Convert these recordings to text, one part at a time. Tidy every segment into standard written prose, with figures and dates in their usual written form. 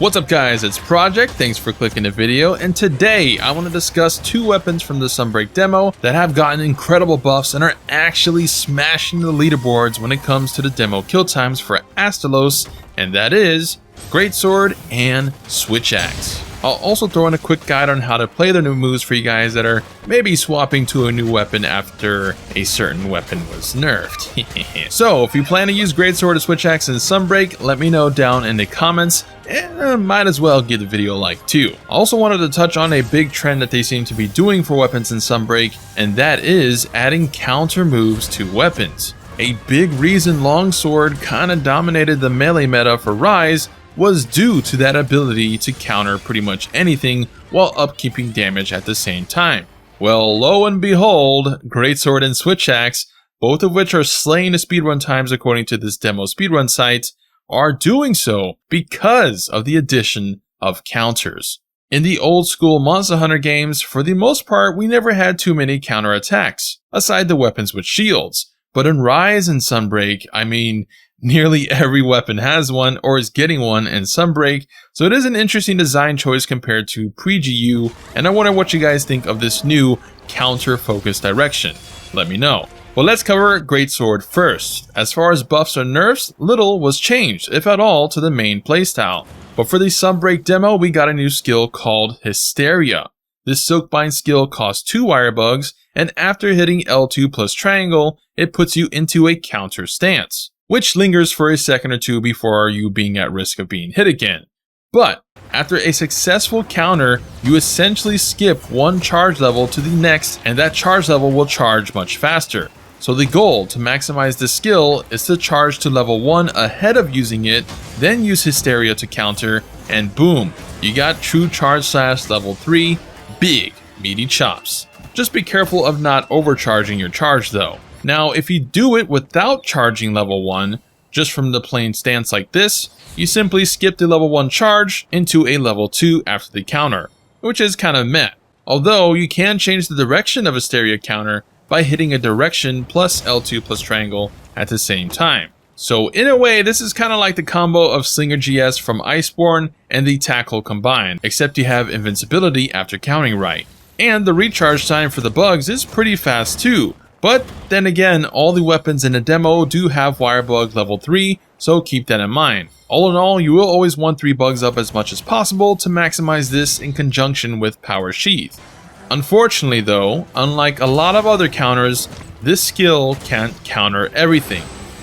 What's up guys, it's Project, thanks for clicking the video, and today I want to discuss two weapons from the Sunbreak demo that have gotten incredible buffs and are actually smashing the leaderboards when it comes to the demo kill times for Astalos, and that is GREATSWORD and SWITCH AXE. I'll also throw in a quick guide on how to play the new moves for you guys that are maybe swapping to a new weapon after a certain weapon was nerfed. So if you plan to use GREATSWORD or SWITCH AXE in Sunbreak, let me know down in the comments, and might as well give the video a like too. I also wanted to touch on a big trend that they seem to be doing for weapons in Sunbreak, and that is adding counter moves to weapons. A big reason Longsword kinda dominated the melee meta for Rise was due to that ability to counter pretty much anything while upkeeping damage at the same time. Well, lo and behold, GREATSWORD and SWITCH AXE, both of which are slaying the speedrun times according to this demo speedrun site, are doing so because of the addition of counters. In the old school Monster Hunter games, for the most part, we never had too many counter attacks, aside the weapons with shields. But in Rise and Sunbreak, I mean, nearly every weapon has one or is getting one in Sunbreak, so it is an interesting design choice compared to pre-GU, and I wonder what you guys think of this new counter-focused direction. Let me know. Well, let's cover GREATSWORD first. As far as buffs or nerfs, little was changed, if at all, to the main playstyle. But for the Sunbreak demo, we got a new skill called Hysteria. This Silkbind skill costs 2 wire bugs, and after hitting L2 plus triangle, it puts you into a counter stance, which lingers for a second or two before you being at risk of being hit again. But after a successful counter, you essentially skip one charge level to the next, and that charge level will charge much faster. So the goal to maximize this skill is to charge to level 1 ahead of using it, then use Hysteria to counter, and boom, you got true charge slash level 3, big meaty chops. Just be careful of not overcharging your charge though. Now, if you do it without charging level 1, just from the plain stance like this, you simply skip the level 1 charge into a level 2 after the counter, which is kind of meh. Although, you can change the direction of a Hysteria counter by hitting a direction plus L2 plus triangle at the same time. So in a way, this is kind of like the combo of Slinger GS from Iceborne and the Tackle combined, except you have invincibility after countering right. And the recharge time for the bugs is pretty fast too. But then again, all the weapons in the demo do have wire bug level 3, so keep that in mind. All in all, you will always want 3 bugs up as much as possible to maximize this in conjunction with Power Sheath. Unfortunately though, unlike a lot of other counters, this skill can't counter everything.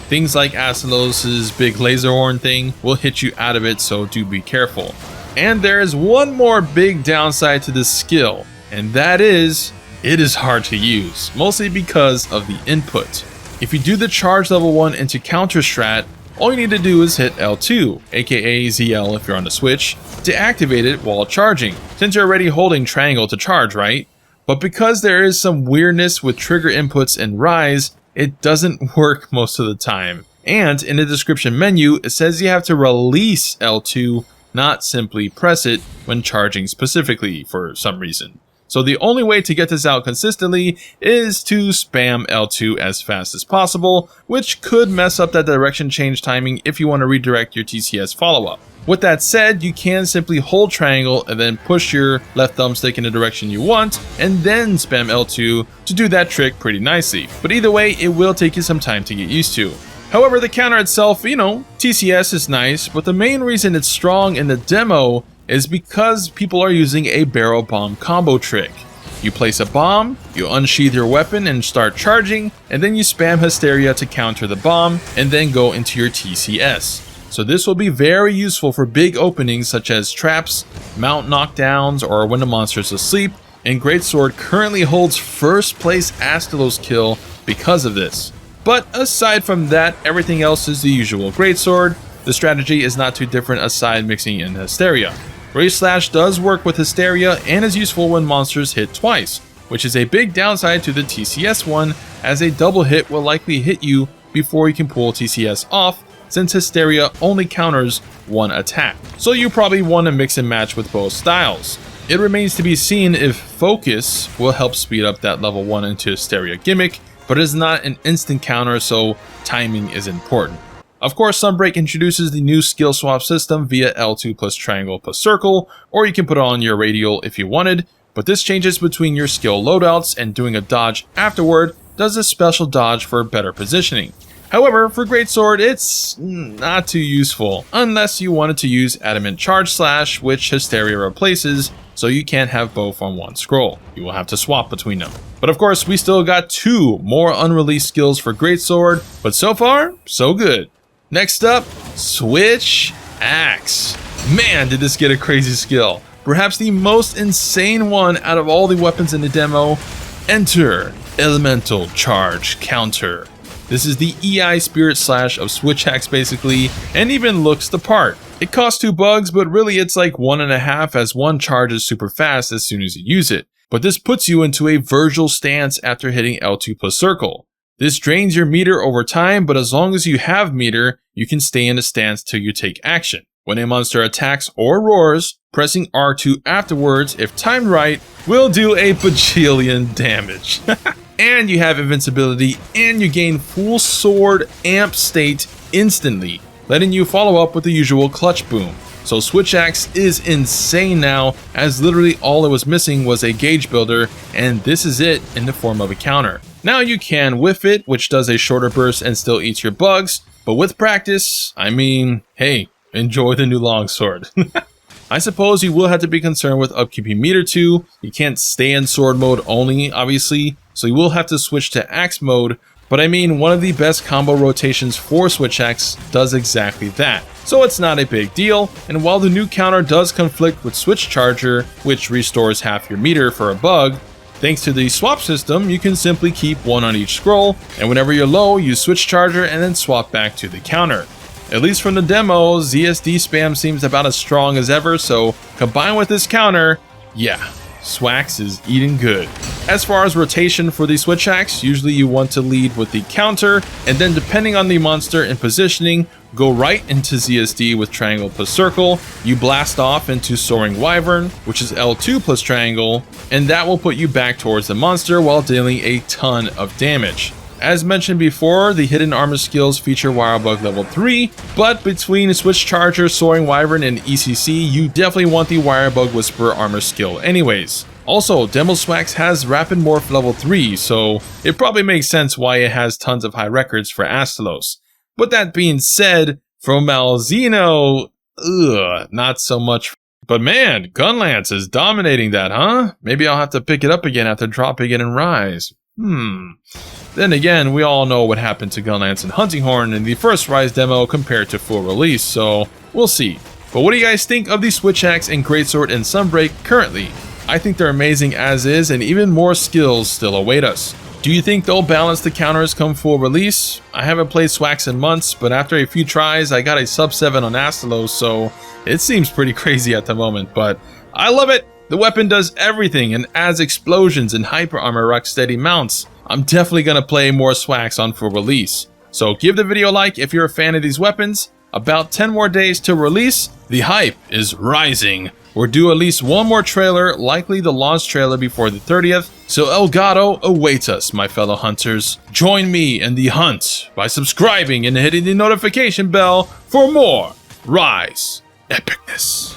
Things like Astalos' big laser horn thing will hit you out of it, so do be careful. And there is one more big downside to this skill, and that is, it is hard to use, mostly because of the input. If you do the charge level 1 into counter strat, all you need to do is hit L2, aka ZL if you're on the Switch, to activate it while charging, since you're already holding triangle to charge, right? But because there is some weirdness with trigger inputs in Rise, it doesn't work most of the time. And in the description menu, it says you have to release L2, not simply press it when charging specifically for some reason. So the only way to get this out consistently is to spam L2 as fast as possible, which could mess up that direction change timing if you want to redirect your TCS follow-up. With that said, you can simply hold triangle and then push your left thumbstick in the direction you want, and then spam L2 to do that trick pretty nicely. But either way, it will take you some time to get used to. However, the counter itself, TCS is nice, but the main reason it's strong in the demo is because people are using a barrel bomb combo trick. You place a bomb, you unsheath your weapon and start charging, and then you spam Hysteria to counter the bomb, and then go into your TCS. So this will be very useful for big openings such as traps, mount knockdowns, or when the monster is asleep, and GREATSWORD currently holds first place Astalos kill because of this. But aside from that, everything else is the usual GREATSWORD. The strategy is not too different aside mixing in Hysteria. Ray Slash does work with Hysteria and is useful when monsters hit twice, which is a big downside to the TCS one, as a double hit will likely hit you before you can pull TCS off, since Hysteria only counters one attack. So you probably want to mix and match with both styles. It remains to be seen if Focus will help speed up that level 1 into Hysteria gimmick, but it is not an instant counter, so timing is important. Of course, Sunbreak introduces the new skill swap system via L2 plus triangle plus circle, or you can put it on your radial if you wanted, but this changes between your skill loadouts, and doing a dodge afterward does a special dodge for better positioning. However, for Greatsword, it's not too useful, unless you wanted to use Adamant Charge Slash, which Hysteria replaces, so you can't have both on one scroll. You will have to swap between them. But of course, we still got 2 more unreleased skills for Greatsword, but so far, so good. Next up, Switch Axe. Man, did this get a crazy skill. Perhaps the most insane one out of all the weapons in the demo. Enter Elemental Charge Counter. This is the EI Spirit Slash of Switch Axe basically, and even looks the part. It costs 2 bugs, but really it's like 1.5, as one charges super fast as soon as you use it. But this puts you into a Virgil stance after hitting L2 plus circle. This drains your meter over time, but as long as you have meter, you can stay in a stance till you take action. When a monster attacks or roars, pressing R2 afterwards, if timed right, will do a bajillion damage. And you have invincibility, and you gain full sword amp state instantly, letting you follow up with the usual clutch boom. So Switch Axe is insane now, as literally all it was missing was a gauge builder, and this is it in the form of a counter. Now you can whiff it, which does a shorter burst and still eats your bugs, but with practice, I mean, hey, enjoy the new longsword. I suppose you will have to be concerned with upkeeping meter too. You can't stay in sword mode only, obviously, so you will have to switch to axe mode, but I mean, one of the best combo rotations for Switch Axe does exactly that. So it's not a big deal, and while the new counter does conflict with Switch Charger, which restores half your meter for a bug, thanks to the swap system, you can simply keep one on each scroll, and whenever you're low, use Switch Charger and then swap back to the counter. At least from the demo, ZSD spam seems about as strong as ever, so combined with this counter, yeah, Swax is eating good. As far as rotation for the Switch Axe, usually you want to lead with the counter, and then depending on the monster and positioning, go right into ZSD with triangle plus circle, you blast off into Soaring Wyvern, which is L2 plus triangle, and that will put you back towards the monster while dealing a ton of damage. As mentioned before, the hidden armor skills feature Wirebug level 3, but between Switch Charger, Soaring Wyvern, and ECC, you definitely want the Wirebug Whisperer armor skill anyways. Also, Demo Swax has Rapid Morph level 3, so it probably makes sense why it has tons of high records for Astalos. But that being said, for Malzeno, not so much. But man, Gunlance is dominating that, huh? Maybe I'll have to pick it up again after dropping it in Rise. Then again, we all know what happened to Gunlance and Hunting Horn in the first Rise demo compared to full release, so we'll see. But what do you guys think of the Switch Axe and Greatsword and Sunbreak currently? I think they're amazing as is, and even more skills still await us. Do you think they'll balance the counters come full release? I haven't played Swax in months, but after a few tries, I got a sub 7 on Astalos, so it seems pretty crazy at the moment, but I love it! The weapon does everything and adds explosions and hyper armor rocksteady mounts. I'm definitely gonna play more Swax on full release. So give the video a like if you're a fan of these weapons. About 10 more days to release, the hype is rising. We're due at least one more trailer, likely the launch trailer before the 30th, so Elgato awaits us, my fellow hunters. Join me in the hunt by subscribing and hitting the notification bell for more Rise epicness.